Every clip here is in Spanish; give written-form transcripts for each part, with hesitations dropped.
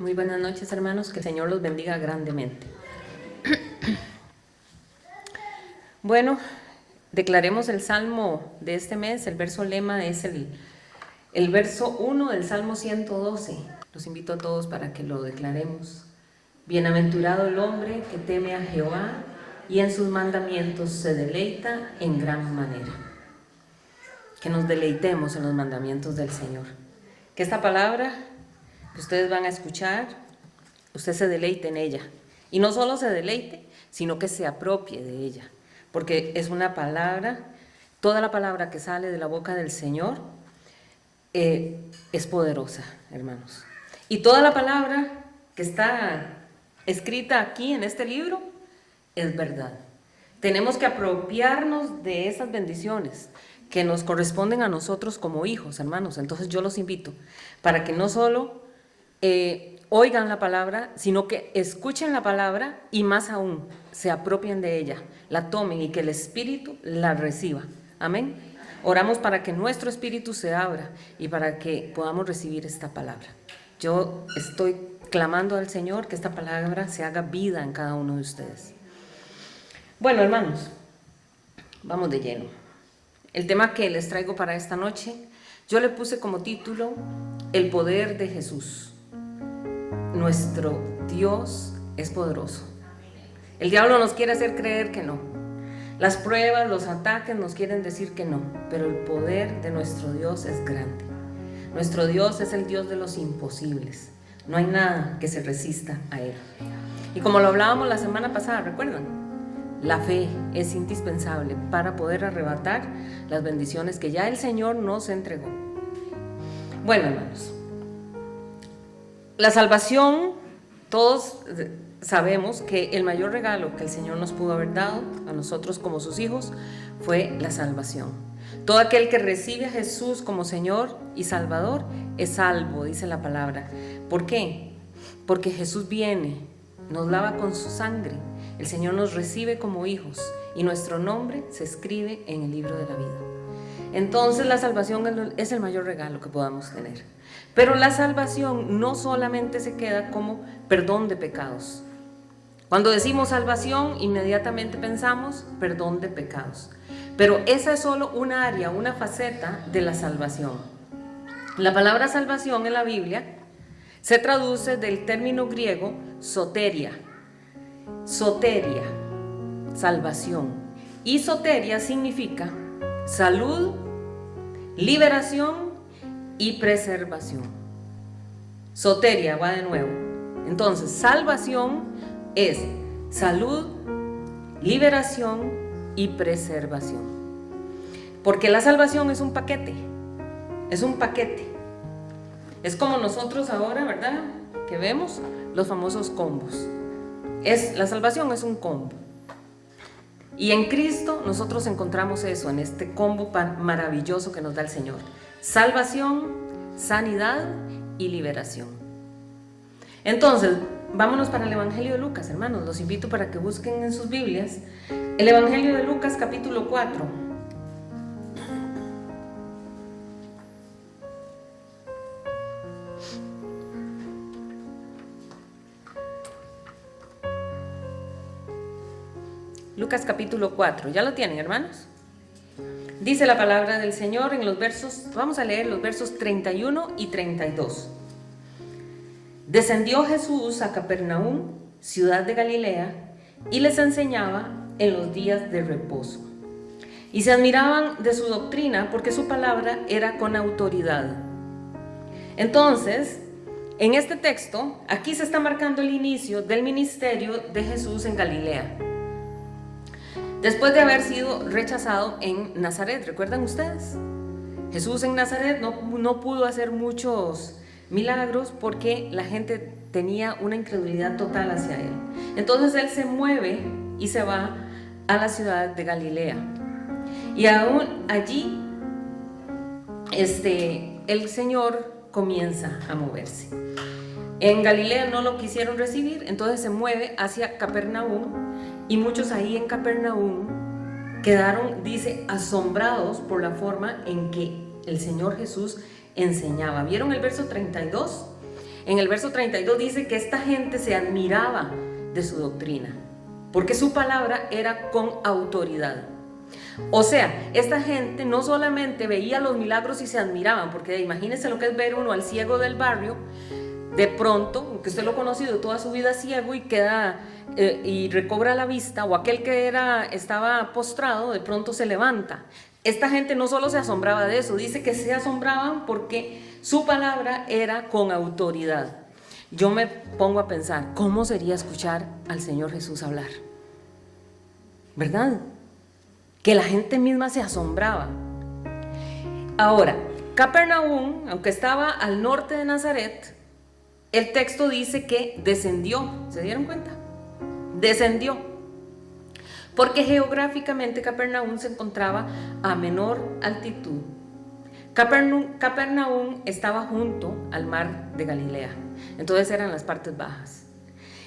Muy buenas noches, hermanos, que el Señor los bendiga grandemente. Bueno, declaremos el salmo de este mes. El verso lema es el verso 1 del Salmo 112. Los invito a todos para que lo declaremos. Bienaventurado el hombre que teme a Jehová y en sus mandamientos se deleita en gran manera. Que nos deleitemos en los mandamientos del Señor. Que esta palabra que ustedes van a escuchar, usted se deleite en ella. Y no solo se deleite, sino que se apropie de ella. Porque es una palabra, toda la palabra que sale de la boca del Señor es poderosa, hermanos. Y toda la palabra que está escrita aquí en este libro es verdad. Tenemos que apropiarnos de esas bendiciones que nos corresponden a nosotros como hijos, hermanos. Entonces yo los invito para que no solo oigan la palabra, sino que escuchen la palabra y más aún se apropien de ella, la tomen y que el Espíritu la reciba. Amén. Oramos para que nuestro espíritu se abra y para que podamos recibir esta palabra. Yo estoy clamando al Señor que esta palabra se haga vida en cada uno de ustedes. Bueno, hermanos, vamos de lleno. El tema que les traigo para esta noche, yo le puse como título El poder de Jesús. Nuestro Dios es poderoso. El diablo nos quiere hacer creer que no. Las pruebas, los ataques nos quieren decir que no, pero el poder de nuestro Dios es grande. Nuestro Dios es el Dios de los imposibles. No hay nada que se resista a Él. Y como lo hablábamos la semana pasada, ¿recuerdan? La fe es indispensable para poder arrebatar las bendiciones que ya el Señor nos entregó. Bueno, hermanos, la salvación, todos sabemos que el mayor regalo que el Señor nos pudo haber dado a nosotros como sus hijos fue la salvación. Todo aquel que recibe a Jesús como Señor y Salvador es salvo, dice la palabra. ¿Por qué? Porque Jesús viene, nos lava con su sangre, el Señor nos recibe como hijos y nuestro nombre se escribe en el libro de la vida. Entonces la salvación es el mayor regalo que podamos tener. Pero la salvación no solamente se queda como perdón de pecados. Cuando decimos salvación, inmediatamente pensamos perdón de pecados. Pero esa es solo una área, una faceta de la salvación. La palabra salvación en la Biblia se traduce del término griego soteria. Soteria, salvación. Y soteria significa salud, liberación y preservación. Soteria, va de nuevo. Entonces, salvación es salud, liberación y preservación. Porque la salvación es un paquete. Es un paquete. Es como nosotros ahora, ¿verdad? Que vemos los famosos combos. La salvación es un combo. Y en Cristo nosotros encontramos eso, en este combo maravilloso que nos da el Señor. Salvación, sanidad y liberación. Entonces, vámonos para el Evangelio de Lucas, hermanos. Los invito para que busquen en sus Biblias el Evangelio de Lucas capítulo 4. Lucas capítulo 4, ¿ya lo tienen, hermanos? Dice la palabra del Señor en los versos, vamos a leer los versos 31 y 32. Descendió Jesús a Capernaum, ciudad de Galilea, y les enseñaba en los días de reposo. Y se admiraban de su doctrina porque su palabra era con autoridad. Entonces, en este texto, aquí se está marcando el inicio del ministerio de Jesús en Galilea. Después de haber sido rechazado en Nazaret, ¿recuerdan ustedes? Jesús en Nazaret no pudo hacer muchos milagros porque la gente tenía una incredulidad total hacia él. Entonces él se mueve y se va a la ciudad de Galilea. Y aún allí el Señor comienza a moverse. En Galilea no lo quisieron recibir, entonces se mueve hacia Capernaum. Y muchos ahí en Capernaum quedaron, dice, asombrados por la forma en que el Señor Jesús enseñaba. ¿Vieron el verso 32? En el verso 32 dice que esta gente se admiraba de su doctrina, porque su palabra era con autoridad. O sea, esta gente no solamente veía los milagros y se admiraban, porque imagínense lo que es ver uno al ciego del barrio, de pronto, aunque usted lo ha conocido toda su vida ciego y queda y recobra la vista, o aquel que estaba postrado, de pronto se levanta. Esta gente no solo se asombraba de eso, dice que se asombraban porque su palabra era con autoridad. Yo me pongo a pensar, ¿cómo sería escuchar al Señor Jesús hablar? ¿Verdad? Que la gente misma se asombraba. Ahora, Capernaum, aunque estaba al norte de Nazaret, el texto dice que descendió. ¿Se dieron cuenta? Descendió. Porque geográficamente Capernaum se encontraba a menor altitud. Capernaum estaba junto al mar de Galilea. Entonces eran las partes bajas.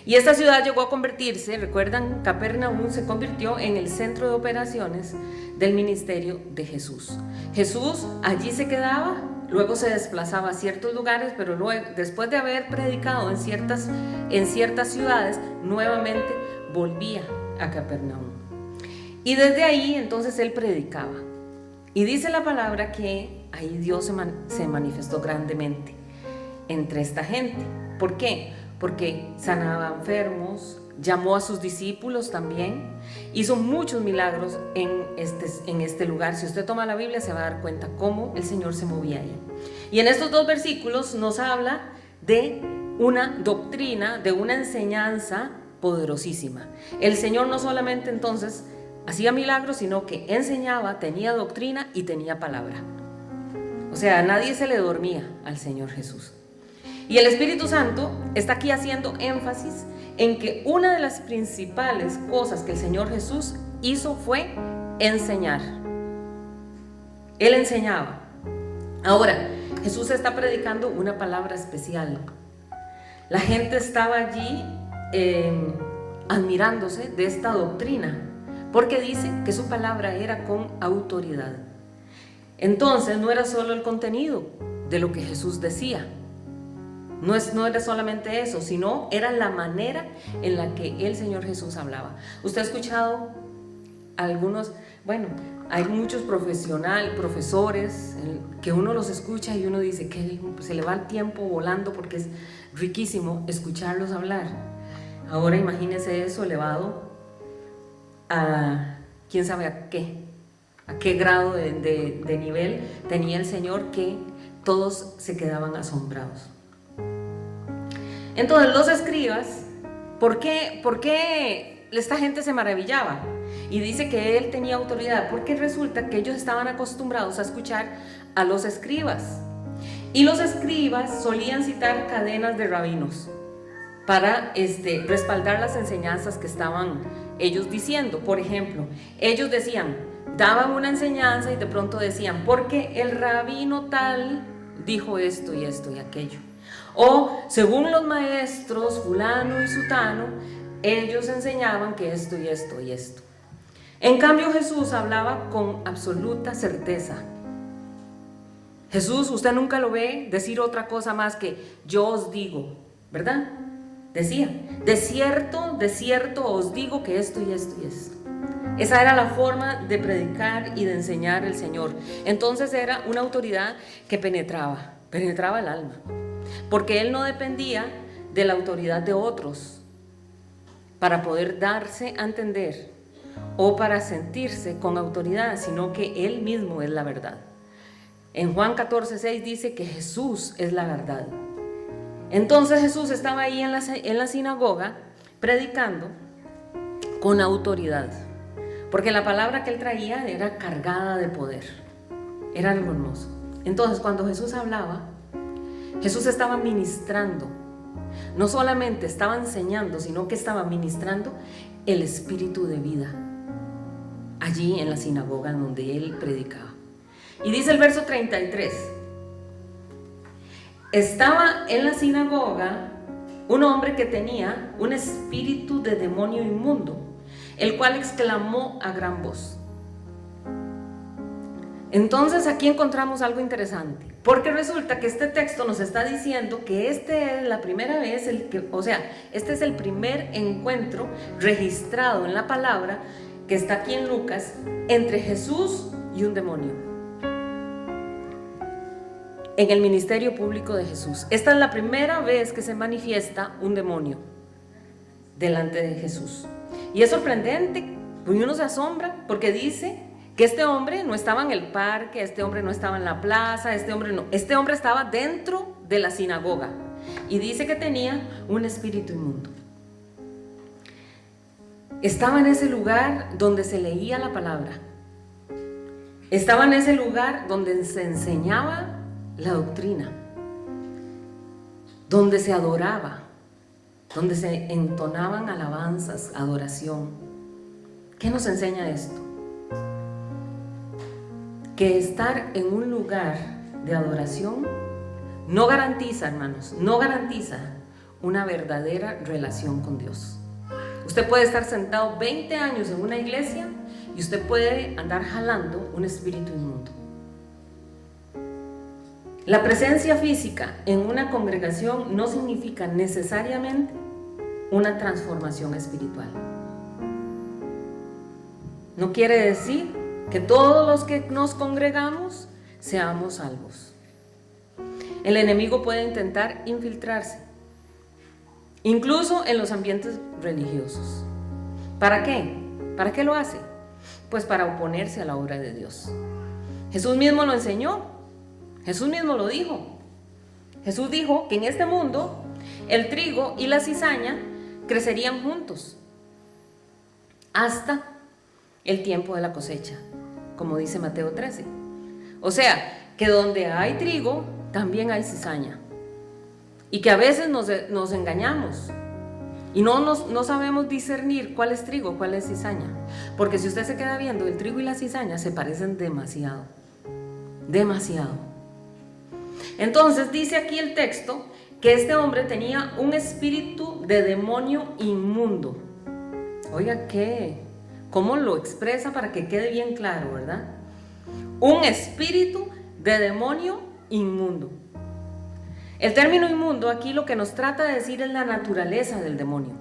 Y esta ciudad llegó a convertirse, recuerdan, Capernaum se convirtió en el centro de operaciones del ministerio de Jesús. Jesús allí se quedaba, luego se desplazaba a ciertos lugares, pero luego, después de haber predicado en ciertas ciudades, nuevamente volvía a Capernaum. Y desde ahí entonces él predicaba. Y dice la palabra que ahí Dios se manifestó grandemente entre esta gente. ¿Por qué? Porque sanaba enfermos, llamó a sus discípulos también, hizo muchos milagros en este lugar. Si usted toma la Biblia se va a dar cuenta cómo el Señor se movía ahí. Y en estos dos versículos nos habla de una doctrina, de una enseñanza poderosísima. El Señor no solamente entonces hacía milagros, sino que enseñaba, tenía doctrina y tenía palabra. O sea, a nadie se le dormía al Señor Jesús. Y el Espíritu Santo está aquí haciendo énfasis en que una de las principales cosas que el Señor Jesús hizo fue enseñar. Él enseñaba. Ahora, Jesús está predicando una palabra especial. La gente estaba allí admirándose de esta doctrina, porque dice que su palabra era con autoridad. Entonces no era solo el contenido de lo que Jesús decía. No era solamente eso, sino era la manera en la que el Señor Jesús hablaba. Usted ha escuchado algunos, bueno, hay muchos profesores que uno los escucha y uno dice que se le va el tiempo volando porque es riquísimo escucharlos hablar. Ahora imagínese eso elevado a quién sabe a qué grado de nivel tenía el Señor, que todos se quedaban asombrados. Entonces los escribas, ¿por qué esta gente se maravillaba? Y dice que él tenía autoridad, porque resulta que ellos estaban acostumbrados a escuchar a los escribas. Y los escribas solían citar cadenas de rabinos para respaldar las enseñanzas que estaban ellos diciendo. Por ejemplo, ellos daban una enseñanza y de pronto decían, porque el rabino tal dijo esto y esto y aquello. O según los maestros fulano y sutano, ellos enseñaban que esto y esto y esto. En cambio Jesús hablaba con absoluta certeza. Jesús, usted nunca lo ve decir otra cosa más que yo os digo, ¿verdad? Decía, de cierto os digo que esto y esto y esto. Esa era la forma de predicar y de enseñar el Señor. Entonces era una autoridad que penetraba el alma. Porque él no dependía de la autoridad de otros para poder darse a entender o para sentirse con autoridad, sino que él mismo es la verdad. En Juan 14:6 dice que Jesús es la verdad. Entonces Jesús estaba ahí en la sinagoga predicando con autoridad, porque la palabra que él traía era cargada de poder, era algo hermoso. Entonces cuando Jesús hablaba, Jesús estaba ministrando, no solamente estaba enseñando, sino que estaba ministrando el espíritu de vida allí en la sinagoga donde él predicaba. Y dice el verso 33, estaba en la sinagoga un hombre que tenía un espíritu de demonio inmundo, el cual exclamó a gran voz. Entonces aquí encontramos algo interesante, porque resulta que este texto nos está diciendo que este es la primera vez, este es el primer encuentro registrado en la palabra que está aquí en Lucas entre Jesús y un demonio. En el ministerio público de Jesús. Esta es la primera vez que se manifiesta un demonio delante de Jesús. Y es sorprendente, porque uno se asombra, porque dice que este hombre no estaba en el parque, este hombre no estaba en la plaza, este hombre estaba dentro de la sinagoga. Y dice que tenía un espíritu inmundo. Estaba en ese lugar donde se leía la palabra. Estaba en ese lugar donde se enseñaba la doctrina, donde se adoraba, donde se entonaban alabanzas, adoración. ¿Qué nos enseña esto? Que estar en un lugar de adoración no garantiza, hermanos, no garantiza una verdadera relación con Dios. Usted puede estar sentado 20 años en una iglesia y usted puede andar jalando un espíritu inmundo. La presencia física en una congregación no significa necesariamente una transformación espiritual. No quiere decir que todos los que nos congregamos seamos salvos. El enemigo puede intentar infiltrarse, incluso en los ambientes religiosos. ¿Para qué? ¿Para qué lo hace? Pues para oponerse a la obra de Dios. Jesús mismo lo enseñó. Jesús mismo lo dijo. Jesús dijo que en este mundo el trigo y la cizaña crecerían juntos hasta el tiempo de la cosecha, como dice Mateo 13. O sea, que donde hay trigo, también hay cizaña. Y que a veces nos engañamos y no sabemos discernir cuál es trigo, cuál es cizaña. Porque si usted se queda viendo, el trigo y la cizaña se parecen demasiado. Demasiado. Entonces dice aquí el texto que este hombre tenía un espíritu de demonio inmundo. Oiga, ¿cómo lo expresa para que quede bien claro, verdad? Un espíritu de demonio inmundo. El término inmundo aquí lo que nos trata de decir es la naturaleza del demonio.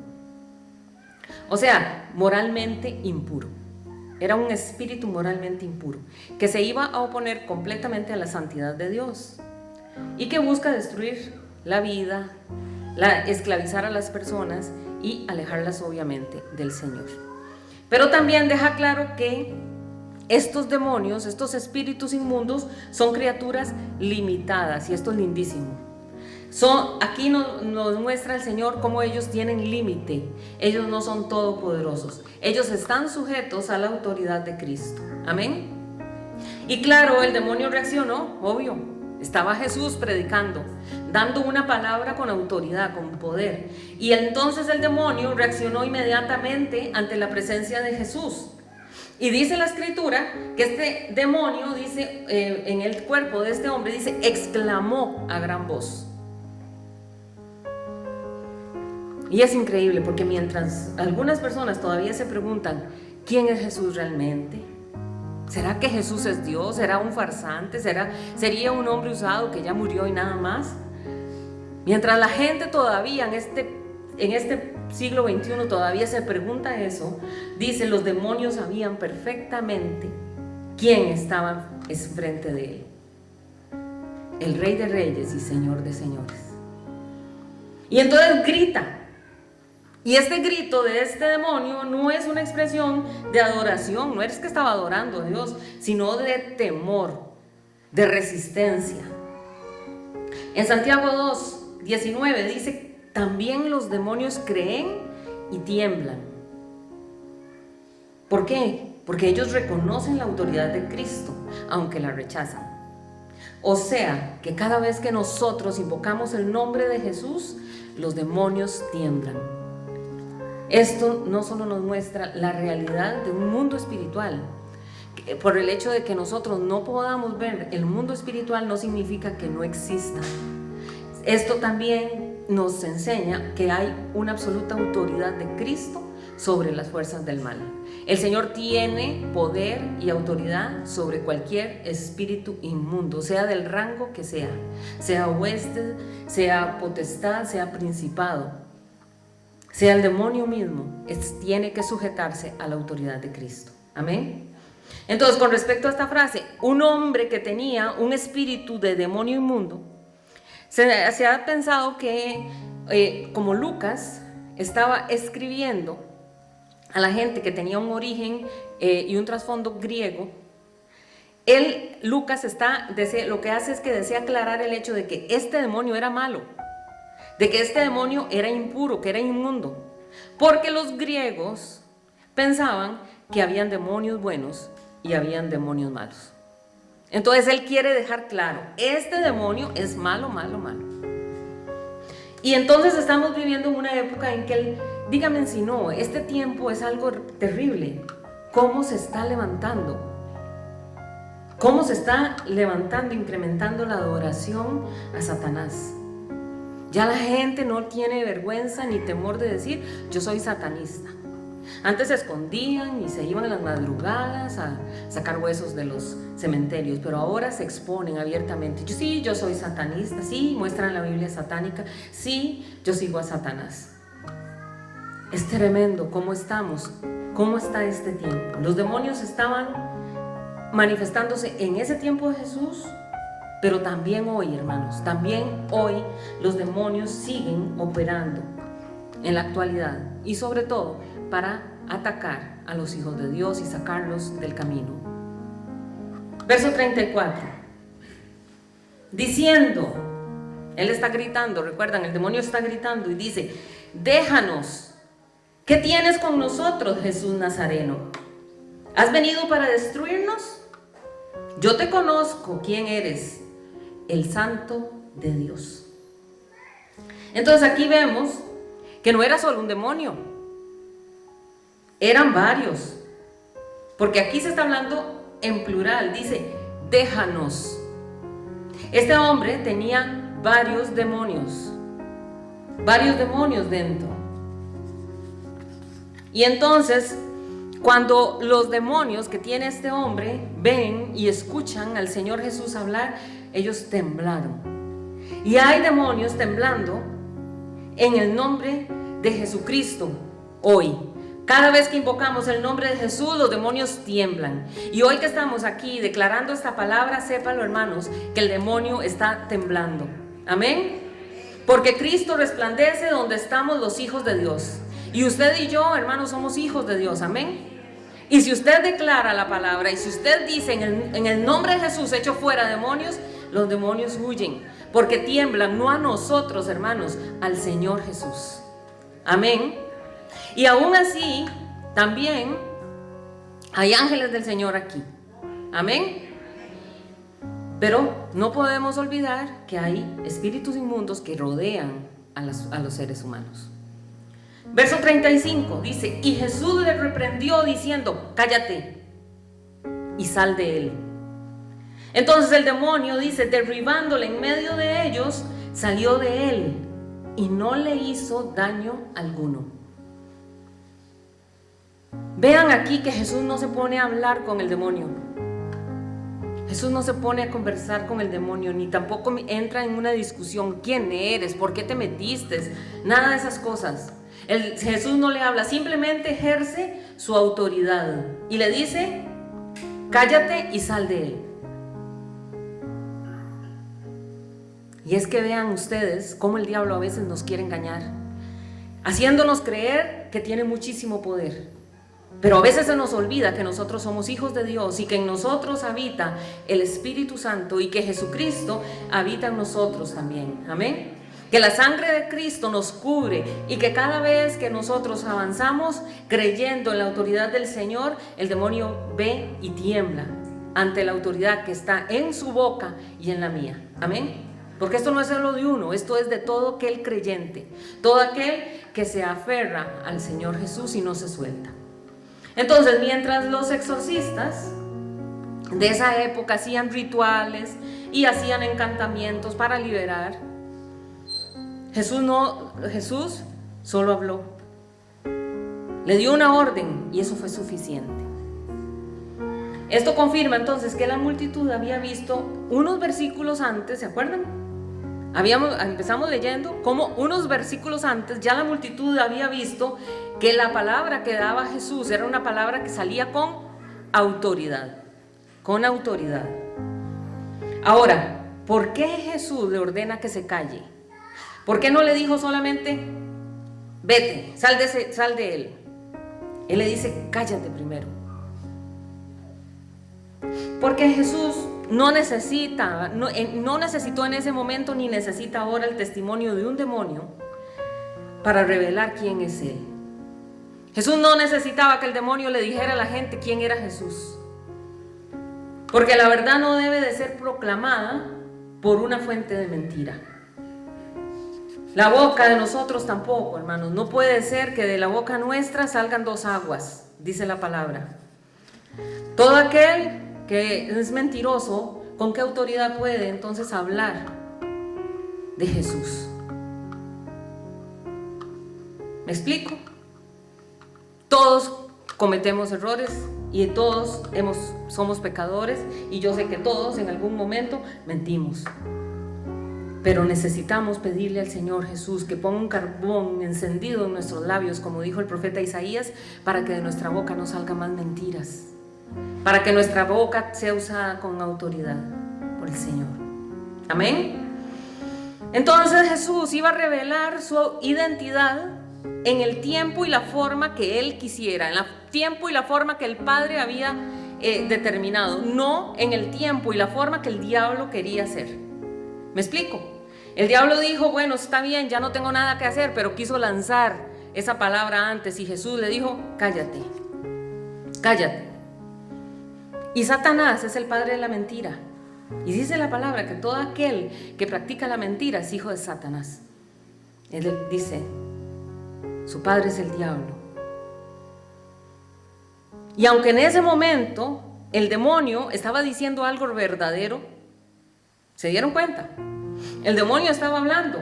O sea, moralmente impuro. Era un espíritu moralmente impuro, que se iba a oponer completamente a la santidad de Dios y que busca destruir la vida, esclavizar a las personas y alejarlas obviamente del Señor. Pero también deja claro que estos demonios, estos espíritus inmundos, son criaturas limitadas, y esto es lindísimo. Aquí nos muestra el Señor cómo ellos tienen límite. Ellos no son todopoderosos. Ellos están sujetos a la autoridad de Cristo. Amén. Y claro, el demonio reaccionó, obvio. Estaba Jesús predicando, dando una palabra con autoridad, con poder. Y entonces el demonio reaccionó inmediatamente ante la presencia de Jesús. Y dice la escritura que este demonio, dice, en el cuerpo de este hombre, dice, exclamó a gran voz. Y es increíble porque mientras algunas personas todavía se preguntan, ¿quién es Jesús realmente? ¿Será que Jesús es Dios? ¿Será un farsante? ¿Sería un hombre usado que ya murió y nada más? Mientras la gente todavía en este siglo XXI todavía se pregunta eso, dice, los demonios sabían perfectamente quién estaba frente de él. El Rey de Reyes y Señor de Señores. Y entonces grita. Y este grito de este demonio no es una expresión de adoración, no es que estaba adorando a Dios, sino de temor, de resistencia. En Santiago 2:19 dice, también los demonios creen y tiemblan. ¿Por qué? Porque ellos reconocen la autoridad de Cristo, aunque la rechazan. O sea, que cada vez que nosotros invocamos el nombre de Jesús, los demonios tiemblan. Esto no solo nos muestra la realidad de un mundo espiritual. Por el hecho de que nosotros no podamos ver el mundo espiritual no significa que no exista. Esto también nos enseña que hay una absoluta autoridad de Cristo sobre las fuerzas del mal. El Señor tiene poder y autoridad sobre cualquier espíritu inmundo, sea del rango que sea hueste, sea potestad, sea principado, sea el demonio mismo, tiene que sujetarse a la autoridad de Cristo. Amén. Entonces, con respecto a esta frase, un hombre que tenía un espíritu de demonio inmundo, se ha pensado que como Lucas estaba escribiendo a la gente que tenía un origen y un trasfondo griego, Lucas lo que hace es que desea aclarar el hecho de que este demonio era malo, de que este demonio era impuro, que era inmundo, porque los griegos pensaban que habían demonios buenos y habían demonios malos. Entonces él quiere dejar claro, este demonio es malo, malo, malo. Y entonces estamos viviendo en una época en que dígame si no, este tiempo es algo terrible. ¿Cómo se está levantando? ¿Cómo se está levantando, incrementando la adoración a Satanás? Ya la gente no tiene vergüenza ni temor de decir, yo soy satanista. Antes se escondían y se iban a las madrugadas a sacar huesos de los cementerios, pero ahora se exponen abiertamente. Yo soy satanista, sí, muestran la Biblia satánica, sí, yo sigo a Satanás. Es tremendo cómo estamos, cómo está este tiempo. Los demonios estaban manifestándose en ese tiempo de Jesús, pero también hoy, hermanos, también hoy los demonios siguen operando en la actualidad y sobre todo para atacar a los hijos de Dios y sacarlos del camino. Verso 34. Diciendo, él está gritando, recuerdan, el demonio está gritando y dice, déjanos. ¿Qué tienes con nosotros, Jesús Nazareno? ¿Has venido para destruirnos? Yo te conozco quién eres, el Santo de Dios. Entonces aquí vemos que no era solo un demonio, eran varios, porque aquí se está hablando en plural, dice, déjanos. Este hombre tenía varios demonios dentro. Y entonces, cuando los demonios que tiene este hombre ven y escuchan al Señor Jesús hablar, ellos temblaron. Y hay demonios temblando en el nombre de Jesucristo hoy. Cada vez que invocamos el nombre de Jesús, los demonios tiemblan. Y hoy que estamos aquí declarando esta palabra, sépalo, hermanos, que el demonio está temblando. Amén. Porque Cristo resplandece donde estamos los hijos de Dios. Y usted y yo, hermanos, somos hijos de Dios. Amén. Y si usted declara la palabra y si usted dice en el nombre de Jesús, echo fuera demonios, los demonios huyen. Porque tiemblan, no a nosotros, hermanos, al Señor Jesús. Amén. Y aún así, también hay ángeles del Señor aquí. Amén. Pero no podemos olvidar que hay espíritus inmundos que rodean a los seres humanos. Verso 35 dice, y Jesús le reprendió diciendo, cállate y sal de él. Entonces el demonio, dice, derribándole en medio de ellos, salió de él y no le hizo daño alguno. Vean aquí que Jesús no se pone a hablar con el demonio. Jesús no se pone a conversar con el demonio, ni tampoco entra en una discusión. ¿Quién eres? ¿Por qué te metiste? Nada de esas cosas. Jesús no le habla, simplemente ejerce su autoridad y le dice, cállate y sal de él. Y es que vean ustedes cómo el diablo a veces nos quiere engañar, haciéndonos creer que tiene muchísimo poder. Pero a veces se nos olvida que nosotros somos hijos de Dios y que en nosotros habita el Espíritu Santo y que Jesucristo habita en nosotros también. Amén. Que la sangre de Cristo nos cubre y que cada vez que nosotros avanzamos creyendo en la autoridad del Señor, el demonio ve y tiembla ante la autoridad que está en su boca y en la mía. Amén. Porque esto no es solo de uno, esto es de todo aquel creyente, todo aquel que se aferra al Señor Jesús y no se suelta. Entonces, mientras los exorcistas de esa época hacían rituales y hacían encantamientos para liberar, Jesús solo habló. Le dio una orden y eso fue suficiente. Esto confirma entonces que la multitud había visto unos versículos antes, ¿se acuerdan? Empezamos leyendo cómo unos versículos antes ya la multitud había visto que la palabra que daba Jesús era una palabra que salía con autoridad. Con autoridad. Ahora, ¿por qué Jesús le ordena que se calle? ¿Por qué no le dijo solamente, vete, sal de él? Él le dice, cállate primero. Porque Jesús no necesitó en ese momento ni necesita ahora el testimonio de un demonio para revelar quién es Él. Jesús no necesitaba que el demonio le dijera a la gente quién era Jesús. Porque la verdad no debe de ser proclamada por una fuente de mentira. La boca de nosotros tampoco, hermanos. No puede ser que de la boca nuestra salgan dos aguas, dice la palabra. Todo aquel que es mentiroso, ¿con qué autoridad puede entonces hablar de Jesús? ¿Me explico? Todos cometemos errores y todos somos pecadores, y yo sé que todos en algún momento mentimos. Pero necesitamos pedirle al Señor Jesús que ponga un carbón encendido en nuestros labios, como dijo el profeta Isaías, para que de nuestra boca no salgan más mentiras, para que nuestra boca sea usada con autoridad por el Señor. Amén. Entonces Jesús iba a revelar su identidad en el tiempo y la forma que Él quisiera, en el tiempo y la forma que el Padre había determinado, no en el tiempo y la forma que el diablo quería hacer. ¿Me explico? El diablo dijo, bueno, está bien, ya no tengo nada que hacer, pero quiso lanzar esa palabra antes y Jesús le dijo, cállate, cállate. Y Satanás es el padre de la mentira. Y dice la palabra que todo aquel que practica la mentira es hijo de Satanás. Él dice, su padre es el diablo. Y aunque en ese momento el demonio estaba diciendo algo verdadero, ¿se dieron cuenta? El demonio estaba hablando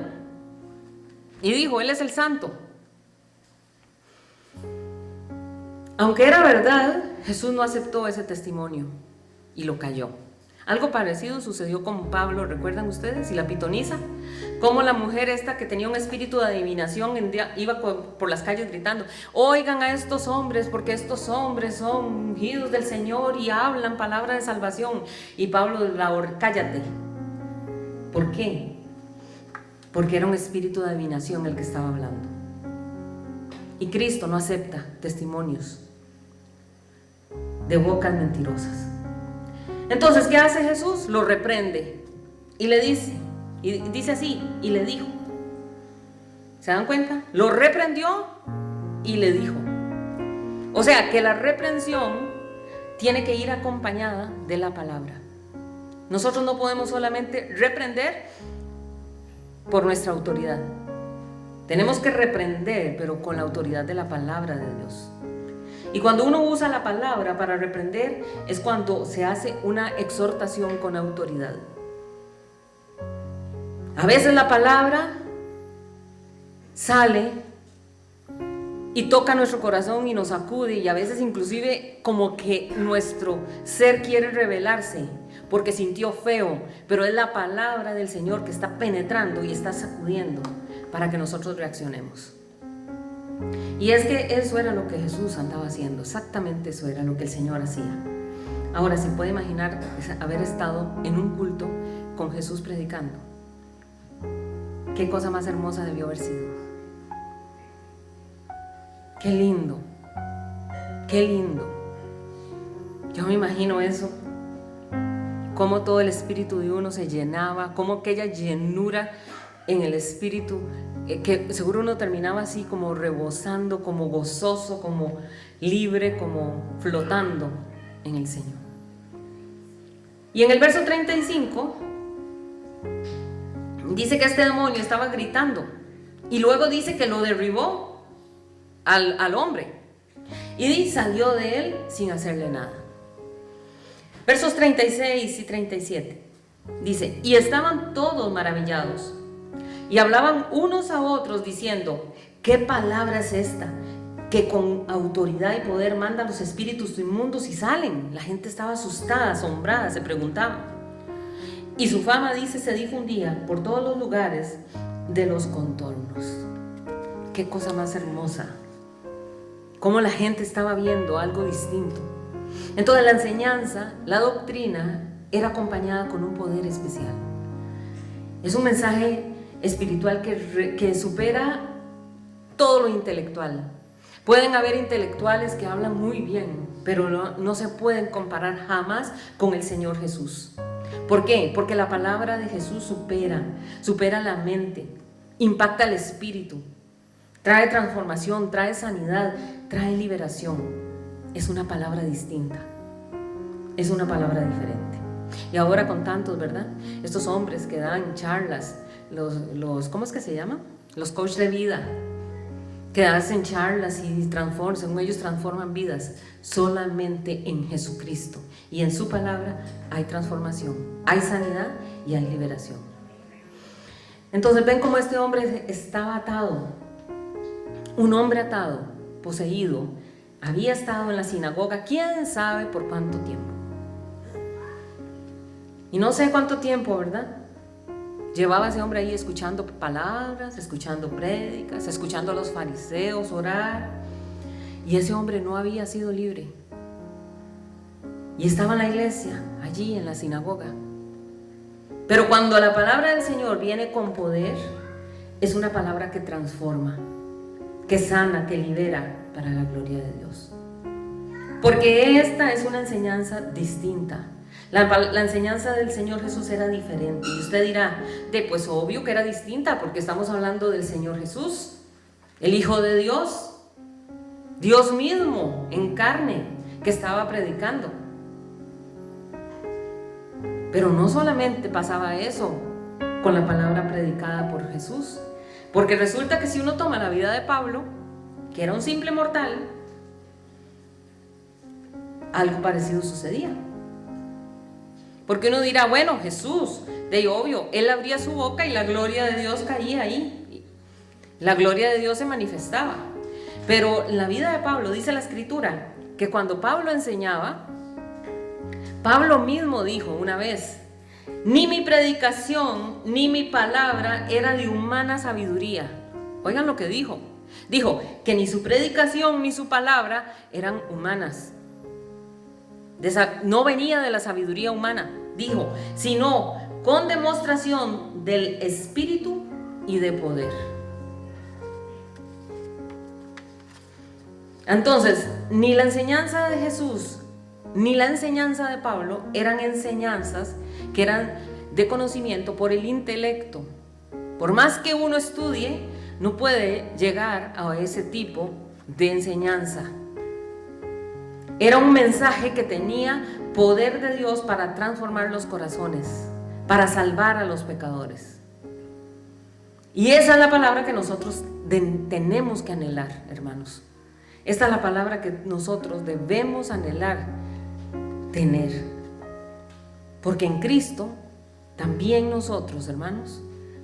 y dijo, Él es el santo. Aunque era verdad, Jesús no aceptó ese testimonio y lo calló. Algo parecido sucedió con Pablo, ¿recuerdan ustedes? Y la pitonisa, como la mujer esta que tenía un espíritu de adivinación iba por las calles gritando, oigan a estos hombres, porque estos hombres son ungidos del Señor y hablan palabra de salvación. Y Pablo, cállate. ¿Por qué? Porque era un espíritu de adivinación el que estaba hablando. Y Cristo no acepta testimonios de bocas mentirosas. Entonces, ¿qué hace Jesús? Lo reprende y le dice, y dice así, y le dijo. ¿Se dan cuenta? Lo reprendió y le dijo. O sea, que la reprensión tiene que ir acompañada de la palabra. Nosotros no podemos solamente reprender por nuestra autoridad. Tenemos que reprender, pero con la autoridad de la palabra de Dios. Y cuando uno usa la palabra para reprender, es cuando se hace una exhortación con autoridad. A veces la palabra sale y toca nuestro corazón y nos sacude, y a veces inclusive como que nuestro ser quiere rebelarse porque sintió feo, pero es la palabra del Señor que está penetrando y está sacudiendo para que nosotros reaccionemos. Y es que eso era lo que Jesús andaba haciendo, exactamente eso era lo que el Señor hacía. Ahora, ¿se puede imaginar haber estado en un culto con Jesús predicando? Qué cosa más hermosa debió haber sido. Qué lindo, qué lindo. Yo me imagino eso, cómo todo el espíritu de uno se llenaba, cómo aquella llenura en el espíritu, que seguro uno terminaba así como rebosando, como gozoso, como libre, como flotando en el Señor. Y en el verso 35 dice que este demonio estaba gritando y luego dice que lo derribó al hombre y salió de él sin hacerle nada. Versos 36 y 37 dice, y estaban todos maravillados y hablaban unos a otros diciendo, ¿qué palabra es esta? que con autoridad y poder manda a los espíritus inmundos y salen. La gente estaba asustada, asombrada, se preguntaba. Y su fama, dice, se difundía por todos los lugares de los contornos. Qué cosa más hermosa. Cómo la gente estaba viendo algo distinto. Entonces la enseñanza, la doctrina, era acompañada con un poder especial. Es un mensaje espiritual que supera todo lo intelectual. Pueden haber intelectuales que hablan muy bien, pero no se pueden comparar jamás con el Señor Jesús. ¿Por qué? Porque la palabra de Jesús supera la mente, impacta el espíritu, trae transformación, trae sanidad, trae liberación. Es una palabra distinta, es una palabra diferente. Y ahora con tantos, ¿verdad? Estos hombres que dan charlas, ¿cómo es que se llaman? Los coaches de vida, que hacen charlas y según ellos transforman vidas. Solamente en Jesucristo y en su palabra hay transformación, hay sanidad y hay liberación. Entonces ven cómo este hombre estaba atado, un hombre atado, poseído, había estado en la sinagoga, quién sabe por cuánto tiempo. Y no sé cuánto tiempo, ¿verdad? Llevaba ese hombre ahí escuchando palabras, escuchando prédicas, escuchando a los fariseos orar. Y ese hombre no había sido libre. Y estaba en la iglesia, allí en la sinagoga. Pero cuando la palabra del Señor viene con poder, es una palabra que transforma, que sana, que libera para la gloria de Dios. Porque esta es una enseñanza distinta. La enseñanza del Señor Jesús era diferente. Y usted dirá, pues obvio que era distinta, porque estamos hablando del Señor Jesús, el Hijo de Dios, Dios mismo en carne, que estaba predicando. Pero no solamente pasaba eso con la palabra predicada por Jesús, porque resulta que si uno toma la vida de Pablo, que era un simple mortal, algo parecido sucedía. Porque uno dirá, bueno, Jesús, de obvio, él abría su boca y la gloria de Dios caía ahí. La gloria de Dios se manifestaba. Pero en la vida de Pablo, dice la Escritura, que cuando Pablo enseñaba, Pablo mismo dijo una vez, ni mi predicación ni mi palabra era de humana sabiduría. Oigan lo que dijo. Dijo que ni su predicación ni su palabra eran humanas. No venía de la sabiduría humana, dijo, sino con demostración del Espíritu y de poder. Entonces, ni la enseñanza de Jesús ni la enseñanza de Pablo eran enseñanzas que eran de conocimiento por el intelecto. Por más que uno estudie, no puede llegar a ese tipo de enseñanza. Era un mensaje que tenía poder de Dios para transformar los corazones, para salvar a los pecadores. Y esa es la palabra que nosotros tenemos que anhelar, hermanos. Esta es la palabra que nosotros debemos anhelar tener. Porque en Cristo también nosotros, hermanos,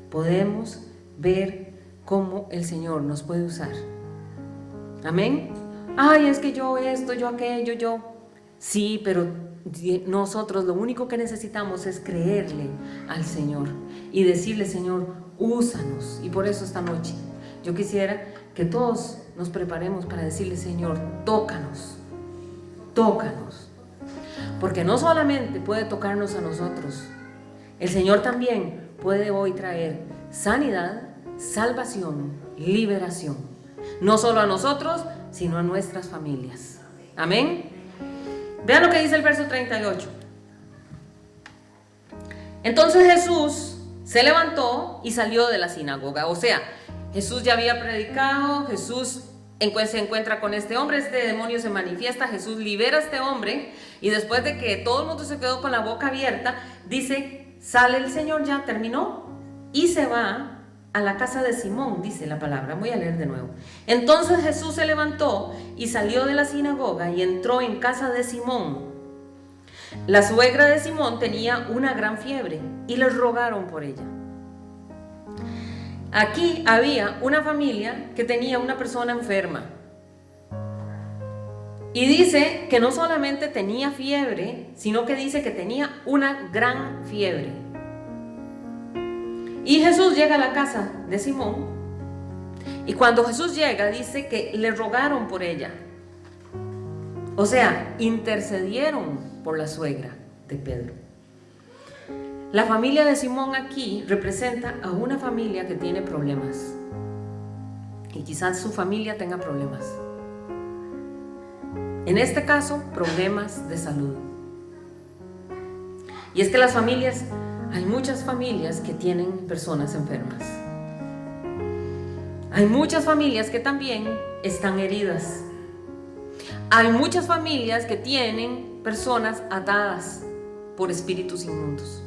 podemos ver cómo el Señor nos puede usar. Amén. Ay, es que yo esto, yo aquello, yo. Sí, pero nosotros lo único que necesitamos es creerle al Señor y decirle, Señor, úsanos. Y por eso esta noche yo quisiera que todos nos preparemos para decirle, Señor, tócanos, tócanos. Porque no solamente puede tocarnos a nosotros, el Señor también puede hoy traer sanidad, salvación, liberación. No solo a nosotros, sino a nuestras familias. Amén. Vean lo que dice el verso 38. Entonces Jesús se levantó y salió de la sinagoga. O sea, Jesús ya había predicado, Jesús se encuentra con este hombre, este demonio se manifiesta, Jesús libera a este hombre y después de que todo el mundo se quedó con la boca abierta, dice, sale el Señor, ya terminó y se va a la casa de Simón, dice la palabra. Voy a leer de nuevo. Entonces Jesús se levantó y salió de la sinagoga y entró en casa de Simón. La suegra de Simón tenía una gran fiebre y les rogaron por ella. Aquí había una familia que tenía una persona enferma. Y dice que no solamente tenía fiebre, sino que dice que tenía una gran fiebre. Y Jesús llega a la casa de Simón, y cuando Jesús llega dice que le rogaron por ella. O sea, intercedieron por la suegra de Pedro. La familia de Simón aquí representa a una familia que tiene problemas. Y quizás su familia tenga problemas. En este caso, problemas de salud. Y es que hay muchas familias que tienen personas enfermas. Hay muchas familias que también están heridas. Hay muchas familias que tienen personas atadas por espíritus inmundos.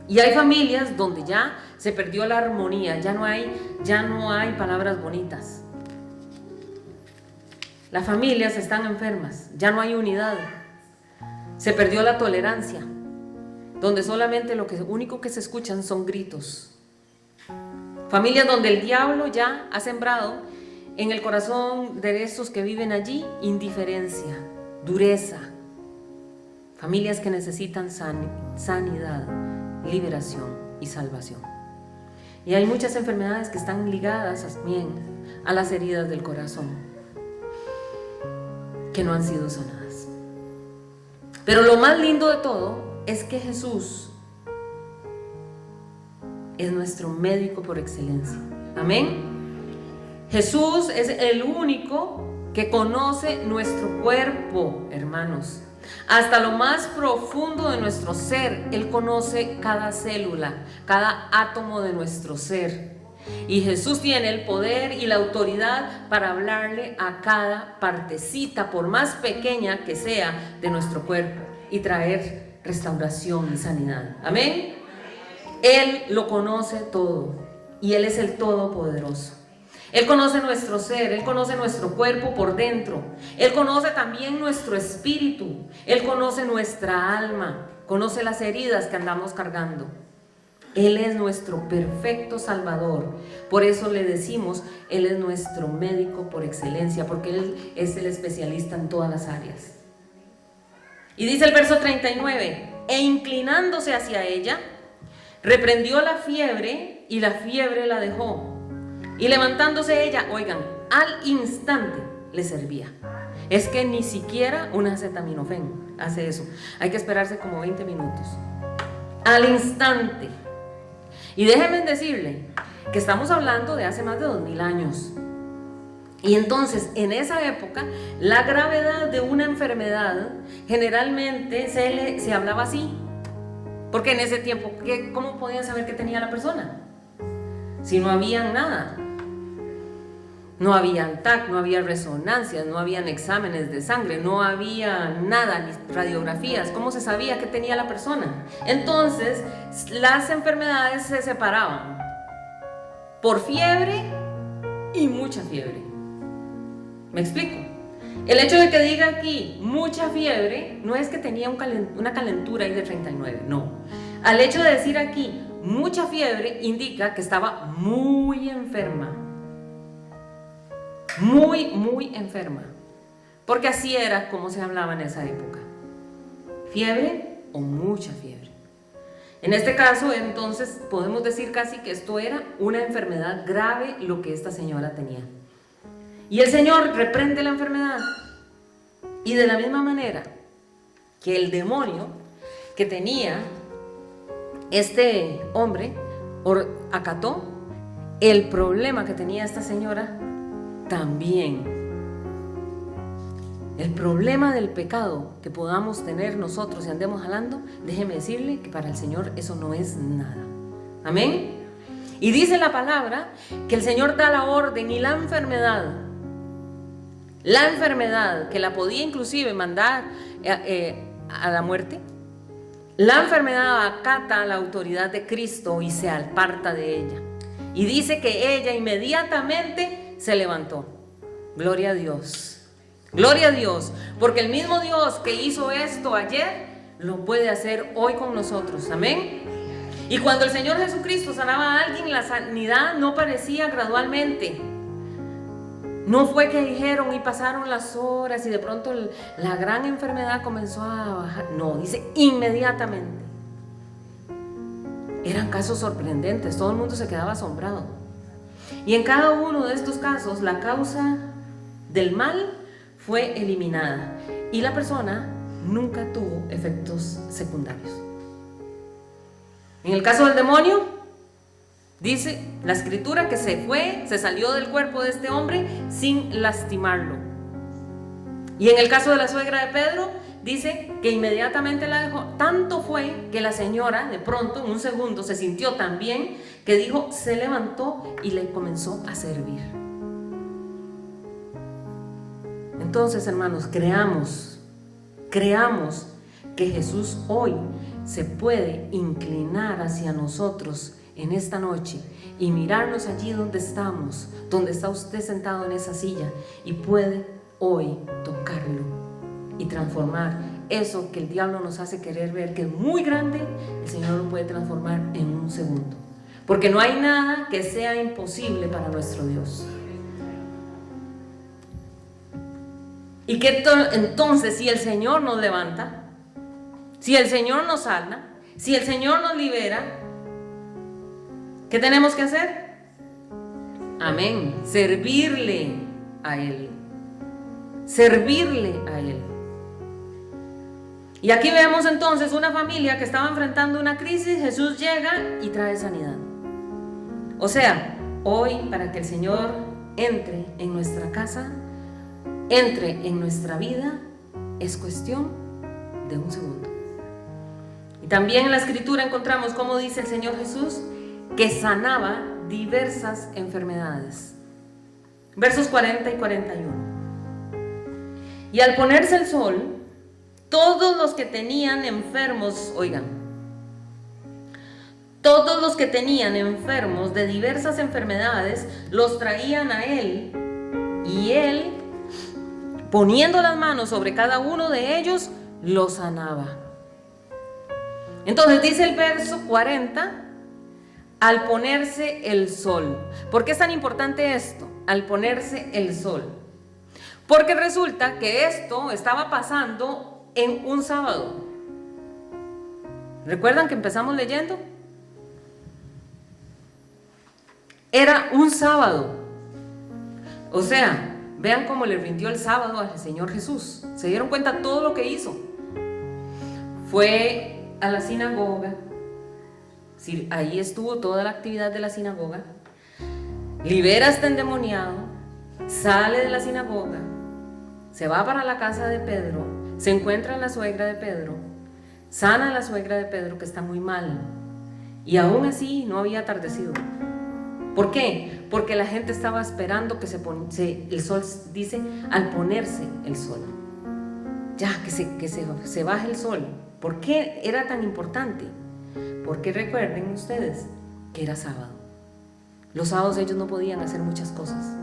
Y hay familias donde ya se perdió la armonía, ya no hay palabras bonitas. Las familias están enfermas, ya no hay unidad. Se perdió la tolerancia, donde solamente lo único que se escuchan son gritos. Familias donde el diablo ya ha sembrado en el corazón de esos que viven allí indiferencia, dureza. Familias que necesitan sanidad, liberación y salvación. Y hay muchas enfermedades que están ligadas también a las heridas del corazón, que no han sido sanadas. Pero lo más lindo de todo es que Jesús es nuestro médico por excelencia. Amén. Jesús es el único que conoce nuestro cuerpo, hermanos. Hasta lo más profundo de nuestro ser, Él conoce cada célula, cada átomo de nuestro ser. Y Jesús tiene el poder y la autoridad para hablarle a cada partecita, por más pequeña que sea, de nuestro cuerpo y traer restauración y sanidad. Amén. Él lo conoce todo y Él es el Todopoderoso. Él conoce nuestro ser, Él conoce nuestro cuerpo por dentro. Él conoce también nuestro espíritu. Él conoce nuestra alma, conoce las heridas que andamos cargando. Él es nuestro perfecto Salvador. Por eso le decimos, Él es nuestro médico por excelencia, porque Él es el especialista en todas las áreas. Y dice el verso 39, e inclinándose hacia ella, reprendió la fiebre y la fiebre la dejó. Y levantándose ella, oigan, al instante le servía. Es que ni siquiera un acetaminofén hace eso. Hay que esperarse como 20 minutos. Al instante. Y déjenme decirle que estamos hablando de hace más de 2000 años. Y entonces, en esa época, la gravedad de una enfermedad generalmente se hablaba así. Porque en ese tiempo, ¿cómo podían saber qué tenía la persona? Si no había nada. No había TAC, no había resonancias, no habían exámenes de sangre, no había nada, ni radiografías. ¿Cómo se sabía qué tenía la persona? Entonces, las enfermedades se separaban por fiebre y mucha fiebre. ¿Me explico? El hecho de que diga aquí mucha fiebre no es que tenía una calentura ahí de 39, no. Al hecho de decir aquí mucha fiebre indica que estaba muy enferma. Muy enferma. Porque así era como se hablaba en esa época. Fiebre o mucha fiebre. En este caso, entonces, podemos decir casi que esto era una enfermedad grave lo que esta señora tenía. Y el Señor reprende la enfermedad. Y de la misma manera que el demonio que tenía este hombre acató el problema que tenía esta señora también. El problema del pecado que podamos tener nosotros y andemos jalando, déjeme decirle que para el Señor eso no es nada. Amén. Y dice la palabra que el Señor da la orden y la enfermedad que la podía inclusive mandar a la muerte, la enfermedad acata la autoridad de Cristo y se aparta de ella. Y dice que ella inmediatamente se levantó. Gloria a Dios. Gloria a Dios. Porque el mismo Dios que hizo esto ayer, lo puede hacer hoy con nosotros. Amén. Y cuando el Señor Jesucristo sanaba a alguien, la sanidad no parecía gradualmente. No fue que dijeron y pasaron las horas y de pronto la gran enfermedad comenzó a bajar. No, dice inmediatamente. Eran casos sorprendentes, todo el mundo se quedaba asombrado. Y en cada uno de estos casos la causa del mal fue eliminada y la persona nunca tuvo efectos secundarios. En el caso del demonio, dice la escritura que se salió del cuerpo de este hombre sin lastimarlo. Y en el caso de la suegra de Pedro, dice que inmediatamente la dejó. Tanto fue que la señora de pronto, en un segundo, se sintió tan bien que dijo, se levantó y le comenzó a servir. Entonces, hermanos, creamos que Jesús hoy se puede inclinar hacia nosotros en esta noche y mirarnos allí donde estamos, donde está usted sentado en esa silla, y puede hoy tocarlo y transformar eso que el diablo nos hace querer ver que es muy grande. El Señor lo puede transformar en un segundo, porque no hay nada que sea imposible para nuestro Dios. Y que entonces, si el Señor nos levanta, si el Señor nos sana, si el Señor nos libera, ¿qué tenemos que hacer? Amén. Servirle a Él. Servirle a Él. Y aquí vemos entonces una familia que estaba enfrentando una crisis. Jesús llega y trae sanidad. O sea, hoy, para que el Señor entre en nuestra casa, entre en nuestra vida, es cuestión de un segundo. Y también en la escritura encontramos cómo dice el Señor Jesús que sanaba diversas enfermedades. Versos 40 y 41. Y al ponerse el sol, todos los que tenían enfermos, oigan, todos los que tenían enfermos de diversas enfermedades los traían a Él, y Él, poniendo las manos sobre cada uno de ellos, los sanaba. Entonces dice el verso 40, al ponerse el sol. ¿Por qué es tan importante esto? Al ponerse el sol. Porque resulta que esto estaba pasando en un sábado. ¿Recuerdan que empezamos leyendo? Era un sábado. O sea, vean cómo le rindió el sábado al Señor Jesús. ¿Se dieron cuenta todo lo que hizo? Fue a la sinagoga. Sí, ahí estuvo toda la actividad de la sinagoga. Libera a este endemoniado. Sale de la sinagoga. Se va para la casa de Pedro. Se encuentra la suegra de Pedro. Sana a la suegra de Pedro, que está muy mal. Y aún así no había atardecido. ¿Por qué? Porque la gente estaba esperando que el sol, dice, al ponerse el sol. Ya, que se baje el sol. ¿Por qué era tan importante? Porque recuerden ustedes que era sábado. Los sábados ellos no podían hacer muchas cosas.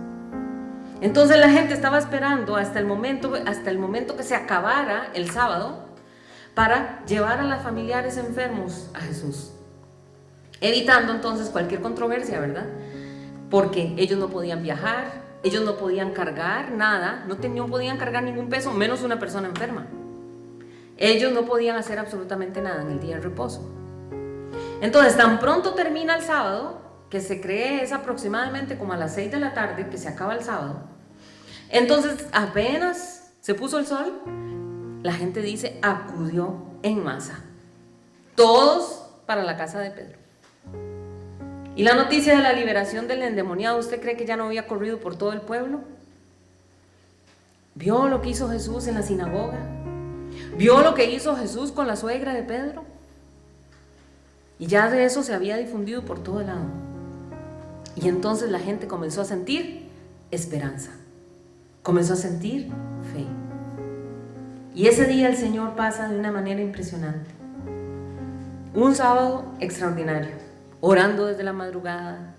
Entonces la gente estaba esperando hasta el momento que se acabara el sábado para llevar a los familiares enfermos a Jesús, evitando entonces cualquier controversia, ¿verdad? Porque ellos no podían viajar, ellos no podían cargar nada, no podían cargar ningún peso, menos una persona enferma. Ellos no podían hacer absolutamente nada en el día de reposo. Entonces, tan pronto termina el sábado, que se cree es aproximadamente como a las 6 de la tarde que se acaba el sábado. Entonces, apenas se puso el sol, la gente dice, acudió en masa, todos para la casa de Pedro. Y la noticia de la liberación del endemoniado, ¿usted cree que ya no había corrido por todo el pueblo? ¿Vio lo que hizo Jesús en la sinagoga? ¿Vio lo que hizo Jesús con la suegra de Pedro? Y ya de eso se había difundido por todo el lado. Y entonces la gente comenzó a sentir esperanza, comenzó a sentir fe. Y ese día el Señor pasa de una manera impresionante. Un sábado extraordinario, orando desde la madrugada,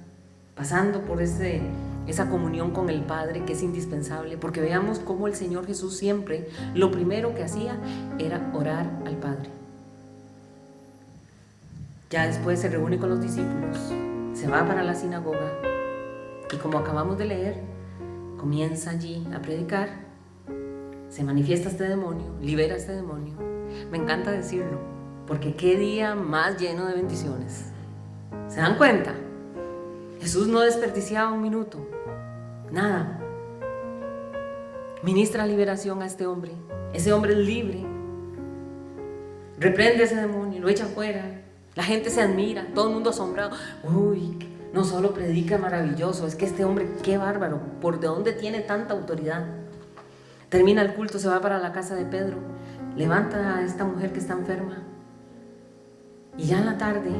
pasando por esa comunión con el Padre que es indispensable, porque veamos cómo el Señor Jesús siempre lo primero que hacía era orar al Padre. Ya después se reúne con los discípulos, se va para la sinagoga y, como acabamos de leer, comienza allí a predicar, se manifiesta este demonio, libera este demonio. Me encanta decirlo, porque qué día más lleno de bendiciones. ¿Se dan cuenta? Jesús no desperdiciaba un minuto, nada. Ministra liberación a este hombre. Ese hombre es libre. Reprende a ese demonio, lo echa fuera. La gente se admira, todo el mundo asombrado. Uy, no solo predica maravilloso, es que este hombre, qué bárbaro, ¿por de dónde tiene tanta autoridad? Termina el culto, se va para la casa de Pedro, levanta a esta mujer que está enferma. Y ya en la tarde,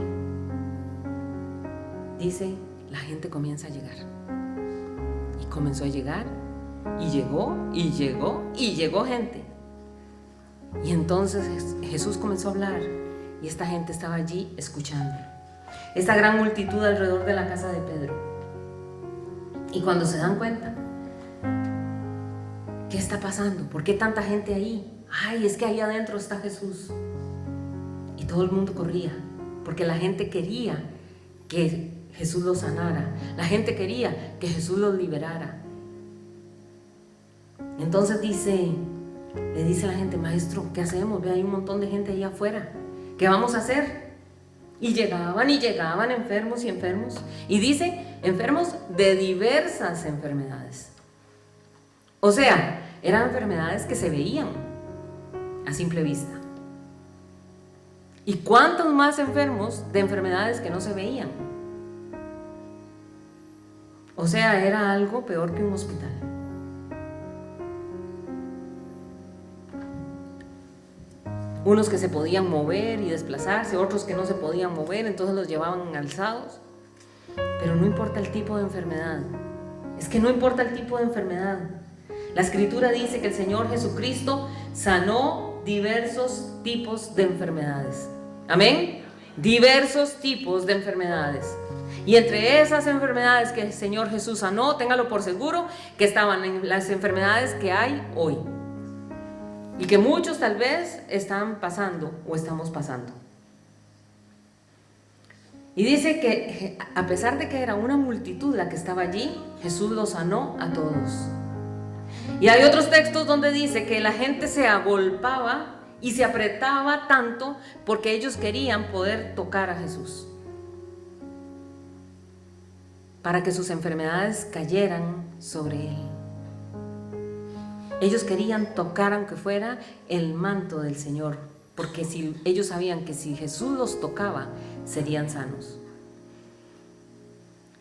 dice, la gente comienza a llegar. Y comenzó a llegar, y llegó gente. Y entonces Jesús comenzó a hablar, y esta gente estaba allí escuchando. Esta gran multitud alrededor de la casa de Pedro. Y cuando se dan cuenta, ¿qué está pasando? ¿Por qué tanta gente ahí? Ay, es que ahí adentro está Jesús. Y todo el mundo corría, porque la gente quería que Jesús los sanara. La gente quería que Jesús los liberara. Entonces le dice a la gente, maestro, ¿qué hacemos? Ve, hay un montón de gente ahí afuera. ¿Qué vamos a hacer? Y llegaban enfermos y enfermos. Y dice, enfermos de diversas enfermedades. O sea, eran enfermedades que se veían a simple vista. ¿Y cuántos más enfermos de enfermedades que no se veían? O sea, era algo peor que un hospital. Unos que se podían mover y desplazarse, otros que no se podían mover, entonces los llevaban alzados. Pero no importa el tipo de enfermedad. Es que no importa el tipo de enfermedad. La Escritura dice que el Señor Jesucristo sanó diversos tipos de enfermedades. ¿Amén? Diversos tipos de enfermedades. Y entre esas enfermedades que el Señor Jesús sanó, téngalo por seguro, que estaban en las enfermedades que hay hoy. Y que muchos tal vez están pasando o estamos pasando. Y dice que a pesar de que era una multitud la que estaba allí, Jesús los sanó a todos. Y hay otros textos donde dice que la gente se agolpaba y se apretaba tanto porque ellos querían poder tocar a Jesús, para que sus enfermedades cayeran sobre él. Ellos querían tocar, aunque fuera el manto del Señor, porque ellos sabían que si Jesús los tocaba, serían sanos.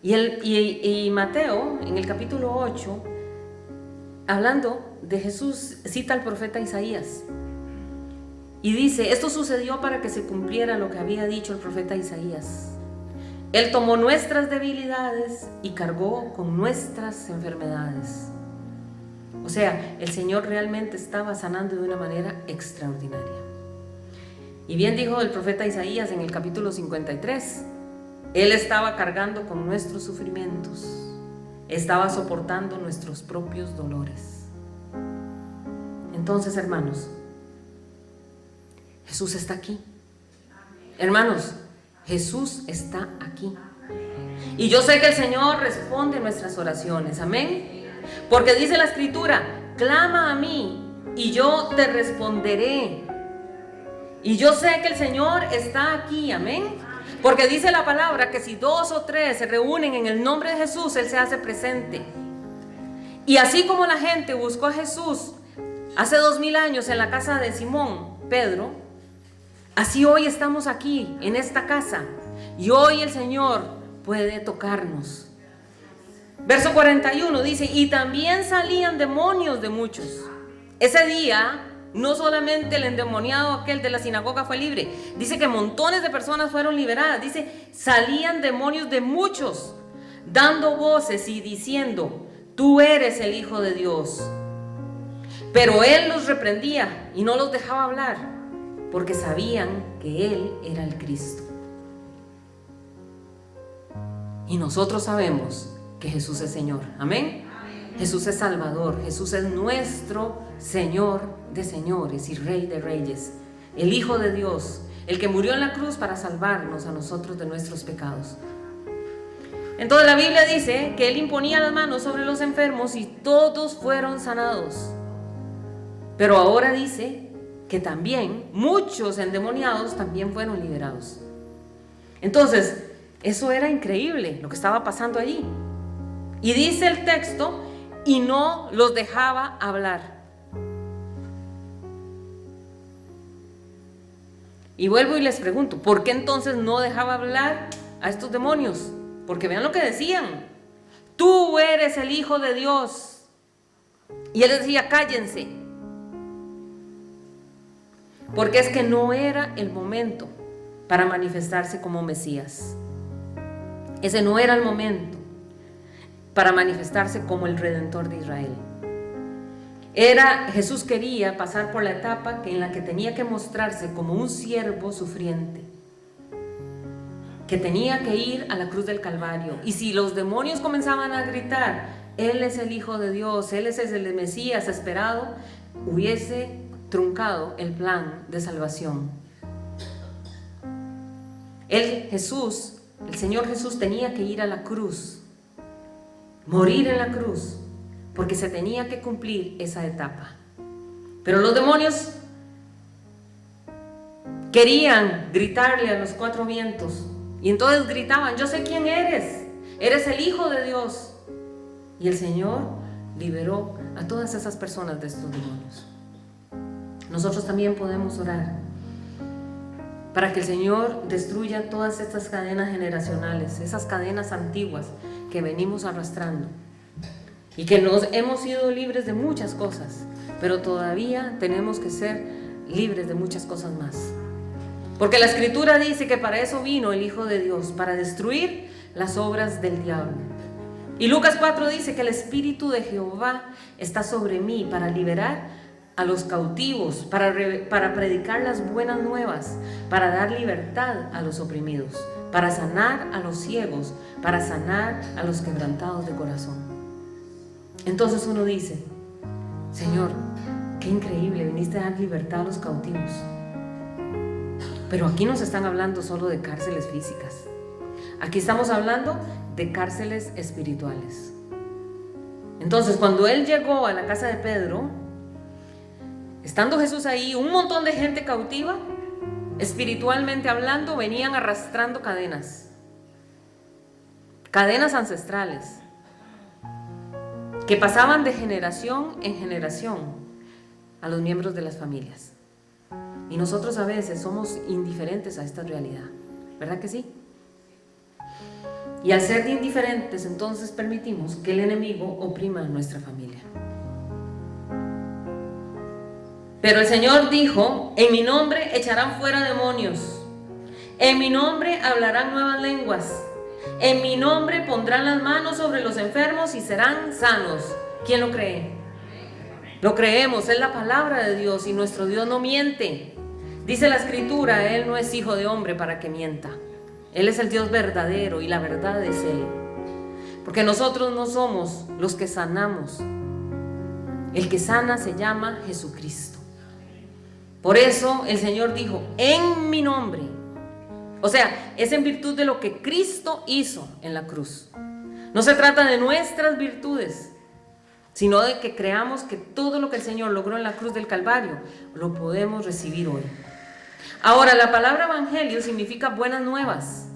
Y Mateo, en el capítulo 8, hablando de Jesús, cita al profeta Isaías. Y dice, esto sucedió para que se cumpliera lo que había dicho el profeta Isaías. Él tomó nuestras debilidades y cargó con nuestras enfermedades. O sea, el Señor realmente estaba sanando de una manera extraordinaria. Y bien dijo el profeta Isaías en el capítulo 53, Él estaba cargando con nuestros sufrimientos, estaba soportando nuestros propios dolores. Entonces, hermanos, Jesús está aquí. Hermanos, Jesús está aquí. Y yo sé que el Señor responde nuestras oraciones. Amén. Porque dice la Escritura, clama a mí y yo te responderé. Y yo sé que el Señor está aquí, amén. Porque dice la palabra que si 2 o 3 se reúnen en el nombre de Jesús, Él se hace presente. Y así como la gente buscó a Jesús hace 2000 años en la casa de Simón, Pedro, así hoy estamos aquí en esta casa. Y hoy el Señor puede tocarnos. Verso 41 dice, y también salían demonios de muchos. Ese día, no solamente el endemoniado aquel de la sinagoga fue libre, dice que montones de personas fueron liberadas. Dice, salían demonios de muchos, dando voces y diciendo, tú eres el Hijo de Dios. Pero Él los reprendía y no los dejaba hablar, porque sabían que Él era el Cristo. Y nosotros sabemos que Jesús es Señor, amén. Jesús es Salvador, Jesús es nuestro Señor de señores y Rey de reyes, el Hijo de Dios, el que murió en la cruz para salvarnos a nosotros de nuestros pecados. Entonces la Biblia dice que Él imponía las manos sobre los enfermos y todos fueron sanados. Pero ahora dice que también muchos endemoniados también fueron liberados. Entonces, eso era increíble lo que estaba pasando allí. Y dice el texto, y no los dejaba hablar. Y vuelvo y les pregunto, ¿por qué entonces no dejaba hablar a estos demonios? Porque vean lo que decían: tú eres el Hijo de Dios. Y Él les decía: cállense. Porque es que no era el momento para manifestarse como Mesías. Ese no era el momento para manifestarse como el Redentor de Israel. Jesús quería pasar por la etapa en la que tenía que mostrarse como un siervo sufriente, que tenía que ir a la cruz del Calvario. Y si los demonios comenzaban a gritar: Él es el Hijo de Dios, Él es el Mesías esperado, hubiese truncado el plan de salvación. El Señor Jesús tenía que ir a la cruz, morir en la cruz, porque se tenía que cumplir esa etapa. Pero los demonios querían gritarle a los cuatro vientos, y entonces gritaban: yo sé quién eres el Hijo de Dios. Y el Señor liberó a todas esas personas de estos demonios. Nosotros también podemos orar para que el Señor destruya todas estas cadenas generacionales, esas cadenas antiguas que venimos arrastrando, y que nos hemos sido libres de muchas cosas, pero todavía tenemos que ser libres de muchas cosas más. Porque la Escritura dice que para eso vino el Hijo de Dios, para destruir las obras del diablo. Y Lucas 4 dice que el Espíritu de Jehová está sobre mí para liberar a los cautivos, para predicar las buenas nuevas, para dar libertad a los oprimidos, para sanar a los ciegos, para sanar a los quebrantados de corazón. Entonces uno dice: Señor, qué increíble, viniste a dar libertad a los cautivos. Pero aquí no se están hablando solo de cárceles físicas. Aquí estamos hablando de cárceles espirituales. Entonces, cuando Él llegó a la casa de Pedro, estando Jesús ahí, un montón de gente cautiva, espiritualmente hablando, venían arrastrando cadenas ancestrales, que pasaban de generación en generación a los miembros de las familias. Y nosotros a veces somos indiferentes a esta realidad, ¿verdad que sí? Y al ser indiferentes, entonces permitimos que el enemigo oprima a nuestra familia. Pero el Señor dijo: en mi nombre echarán fuera demonios, en mi nombre hablarán nuevas lenguas, en mi nombre pondrán las manos sobre los enfermos y serán sanos. ¿Quién lo cree? Lo creemos, es la palabra de Dios, y nuestro Dios no miente. Dice la Escritura: Él no es hijo de hombre para que mienta. Él es el Dios verdadero y la verdad es Él. Porque nosotros no somos los que sanamos. El que sana se llama Jesucristo. Por eso el Señor dijo: en mi nombre. O sea, es en virtud de lo que Cristo hizo en la cruz. No se trata de nuestras virtudes, sino de que creamos que todo lo que el Señor logró en la cruz del Calvario lo podemos recibir hoy. Ahora, la palabra evangelio significa buenas nuevas,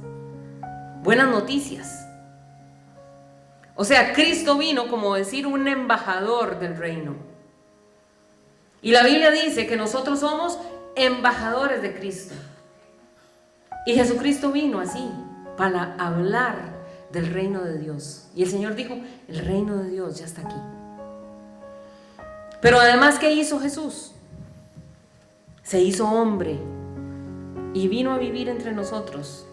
buenas noticias. O sea, Cristo vino como decir un embajador del reino. Y la Biblia dice que nosotros somos embajadores de Cristo. Y Jesucristo vino así, para hablar del reino de Dios. Y el Señor dijo: el reino de Dios ya está aquí. Pero además, ¿qué hizo Jesús? Se hizo hombre y vino a vivir entre nosotros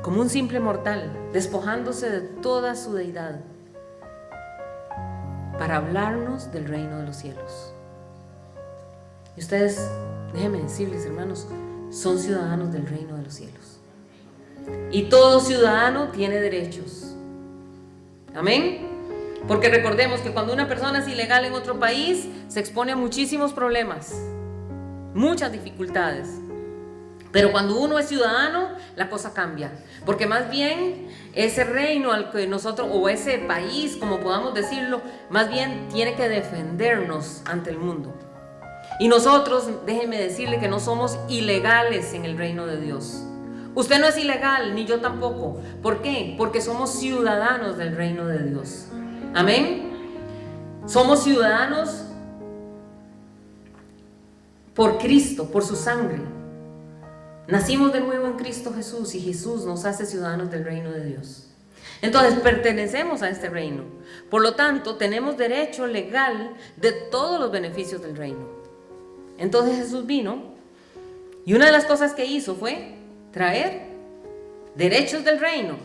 como un simple mortal, despojándose de toda su deidad, para hablarnos del reino de los cielos. Y ustedes, déjenme decirles, hermanos, son ciudadanos del reino de los cielos. Y todo ciudadano tiene derechos. Amén. Porque recordemos que cuando una persona es ilegal en otro país, se expone a muchísimos problemas, muchas dificultades. Pero cuando uno es ciudadano, la cosa cambia. Porque más bien ese reino al que nosotros, o ese país, como podamos decirlo, más bien tiene que defendernos ante el mundo. Y nosotros, déjenme decirle que no somos ilegales en el reino de Dios. Usted no es ilegal, ni yo tampoco. ¿Por qué? Porque somos ciudadanos del reino de Dios. Amén. Somos ciudadanos por Cristo, por su sangre. Nacimos de nuevo en Cristo Jesús y Jesús nos hace ciudadanos del reino de Dios. Entonces pertenecemos a este reino. Por lo tanto, tenemos derecho legal de todos los beneficios del reino. Entonces Jesús vino y una de las cosas que hizo fue traer derechos del reino,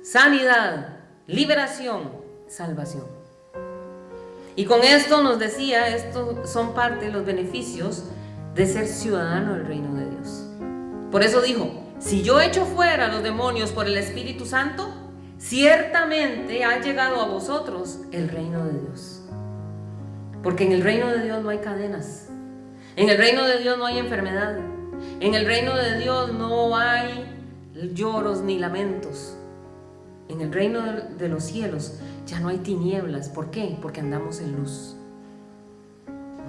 sanidad, liberación, salvación. Y con esto nos decía, estos son parte de los beneficios de ser ciudadano del reino de Dios. Por eso dijo, si yo echo fuera a los demonios por el Espíritu Santo, ciertamente ha llegado a vosotros el reino de Dios. Porque en el reino de Dios no hay cadenas. En el reino de Dios no hay enfermedad. En el reino de Dios no hay lloros ni lamentos. En el reino de los cielos ya no hay tinieblas. ¿Por qué? Porque andamos en luz.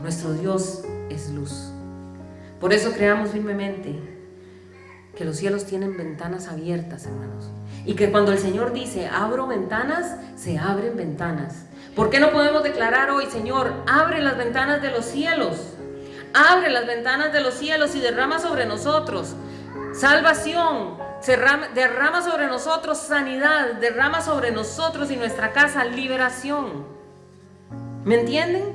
Nuestro Dios es luz. Por eso creamos firmemente que los cielos tienen ventanas abiertas, hermanos. Y que cuando el Señor dice, abro ventanas, se abren ventanas. ¿Por qué no podemos declarar hoy, Señor, abre las ventanas de los cielos? Abre las ventanas de los cielos y derrama sobre nosotros salvación, derrama sobre nosotros sanidad, derrama sobre nosotros y nuestra casa liberación. ¿Me entienden?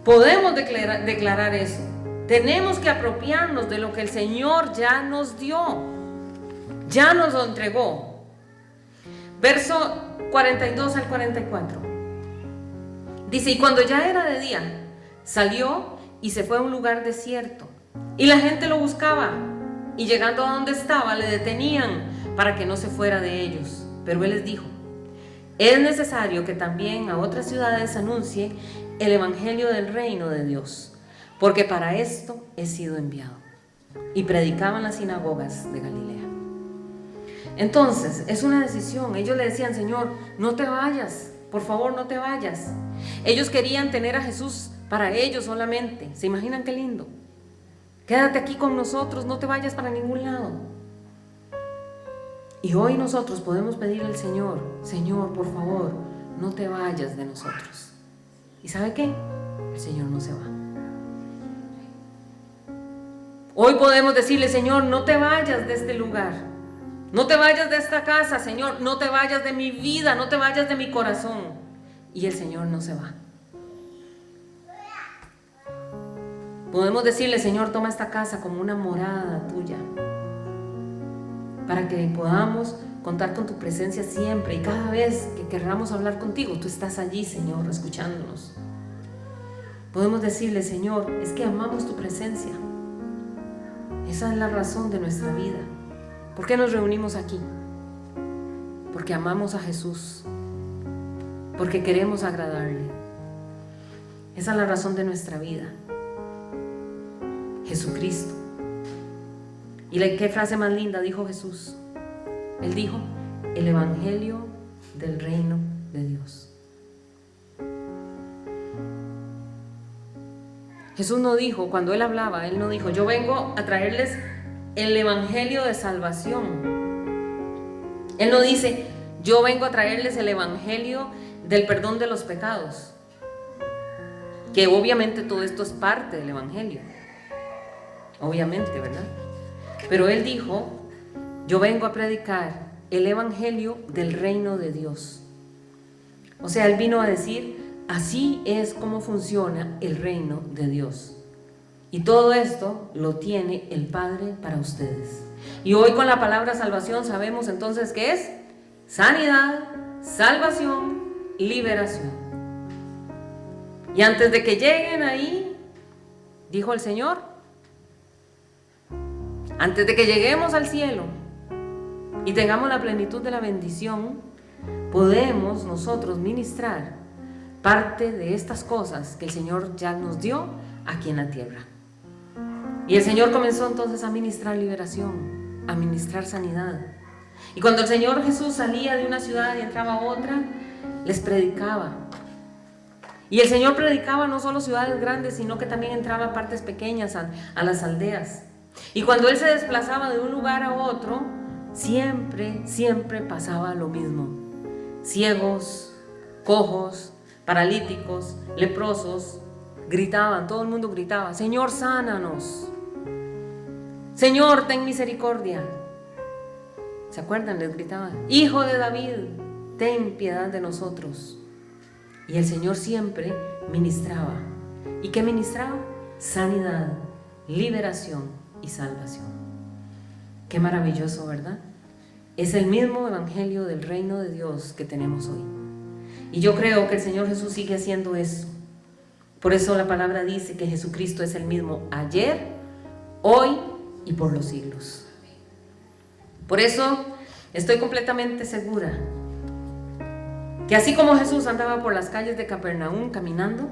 Podemos declarar eso. Tenemos que apropiarnos de lo que el Señor ya nos dio, ya nos lo entregó. Verso 42 al 44. Dice, y cuando ya era de día, salió y se fue a un lugar desierto. Y la gente lo buscaba, y llegando a donde estaba, le detenían para que no se fuera de ellos. Pero él les dijo, es necesario que también a otras ciudades anuncie el evangelio del reino de Dios, porque para esto he sido enviado. Y predicaba en las sinagogas de Galilea. Entonces, es una decisión. Ellos le decían, Señor, no te vayas, por favor, no te vayas. Ellos querían tener a Jesús para ellos solamente. ¿Se imaginan qué lindo? Quédate aquí con nosotros, no te vayas para ningún lado. Y hoy nosotros podemos pedirle al Señor, Señor, por favor, no te vayas de nosotros. ¿Y sabe qué? El Señor no se va. Hoy podemos decirle, Señor, no te vayas de este lugar. No te vayas de esta casa, Señor. No te vayas de mi vida, no te vayas de mi corazón. Y el Señor no se va. Podemos decirle, Señor, toma esta casa como una morada tuya, para que podamos contar con tu presencia siempre. Y cada vez que querramos hablar contigo, tú estás allí, Señor, escuchándonos. Podemos decirle, Señor, es que amamos tu presencia. Esa es la razón de nuestra vida. ¿Por qué nos reunimos aquí? Porque amamos a Jesús, porque queremos agradarle. Esa es la razón de nuestra vida. Jesucristo. ¿Y qué frase más linda dijo Jesús? Él dijo, el evangelio del reino de Dios. Jesús no dijo, cuando Él hablaba, Él no dijo, yo vengo a traerles el evangelio de salvación. Él no dice, yo vengo a traerles el evangelio del perdón de los pecados. Que obviamente todo esto es parte del evangelio. Obviamente, ¿verdad? Pero Él dijo, yo vengo a predicar el evangelio del reino de Dios. O sea, Él vino a decir, así es como funciona el reino de Dios. Y todo esto lo tiene el Padre para ustedes. Y hoy con la palabra salvación sabemos entonces qué es sanidad, salvación, liberación. Y antes de que lleguen ahí, dijo el Señor, antes de que lleguemos al cielo y tengamos la plenitud de la bendición, podemos nosotros ministrar parte de estas cosas que el Señor ya nos dio aquí en la tierra. Y el Señor comenzó entonces a ministrar liberación, a ministrar sanidad. Y cuando el Señor Jesús salía de una ciudad y entraba a otra, les predicaba. Y el Señor predicaba no solo ciudades grandes, sino que también entraba a partes pequeñas, a las aldeas. Y cuando Él se desplazaba de un lugar a otro, siempre pasaba lo mismo. Ciegos, cojos, paralíticos, leprosos, gritaban, todo el mundo gritaba: Señor, sánanos. Señor, ten misericordia. ¿Se acuerdan? Les gritaban: Hijo de David, ten piedad de nosotros. Y el Señor siempre ministraba. ¿Y qué ministraba? Sanidad, liberación y salvación. Qué maravilloso, ¿verdad? Es el mismo evangelio del reino de Dios que tenemos hoy. Y yo creo que el Señor Jesús sigue haciendo eso. Por eso la palabra dice que Jesucristo es el mismo ayer, hoy y por los siglos. Por eso estoy completamente segura que así como Jesús andaba por las calles de Capernaum caminando,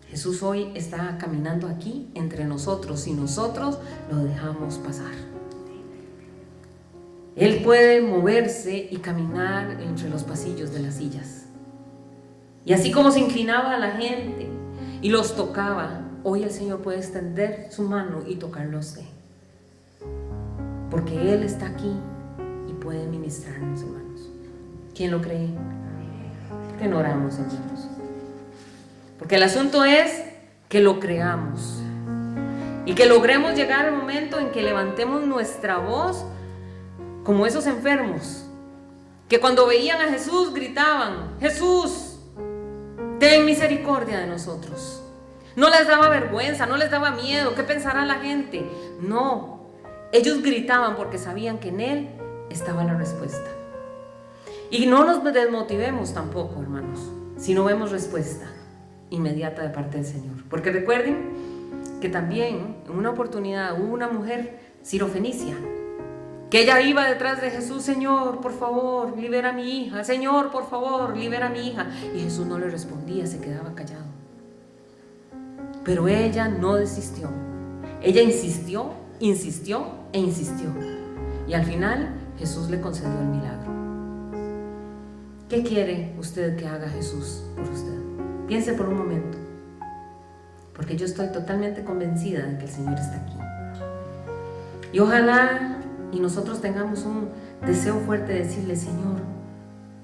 Jesús hoy está caminando aquí entre nosotros si nosotros lo dejamos pasar. Él puede moverse y caminar entre los pasillos de las sillas. Y así como se inclinaba a la gente y los tocaba, hoy el Señor puede extender su mano y tocarlo a usted. Porque Él está aquí y puede ministrarnos, hermanos. ¿Quién lo cree? ¿Por qué no oramos, hermanos? Porque el asunto es que lo creamos y que logremos llegar al momento en que levantemos nuestra voz como esos enfermos que cuando veían a Jesús gritaban: Jesús, ten misericordia de nosotros. No les daba vergüenza, no les daba miedo. ¿Qué pensará la gente? No, ellos gritaban porque sabían que en Él estaba la respuesta. Y no nos desmotivemos tampoco, hermanos, si no vemos respuesta inmediata de parte del Señor. Porque recuerden que también en una oportunidad hubo una mujer sirofenicia, que ella iba detrás de Jesús: Señor, por favor, libera a mi hija. Señor, por favor, libera a mi hija. Y Jesús no le respondía, se quedaba callado. Pero ella no desistió. Ella insistió e insistió. Y al final Jesús le concedió el milagro. ¿Qué quiere usted que haga Jesús por usted? Piense por un momento. Porque yo estoy totalmente convencida de que el Señor está aquí. Y ojalá y nosotros tengamos un deseo fuerte de decirle: Señor,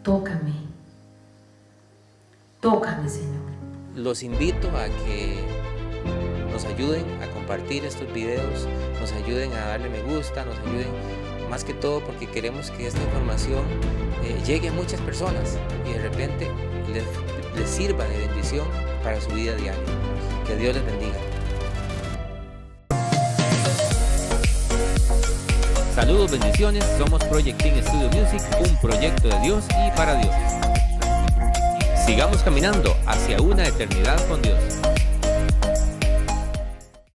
tócame, Señor. Los invito a que nos ayuden a compartir estos videos, nos ayuden a darle me gusta, nos ayuden más que todo porque queremos que esta información llegue a muchas personas y de repente les sirva de bendición para su vida diaria. Que Dios les bendiga. Saludos, bendiciones, somos Project Team Studio Music, un proyecto de Dios y para Dios. Sigamos caminando hacia una eternidad con Dios.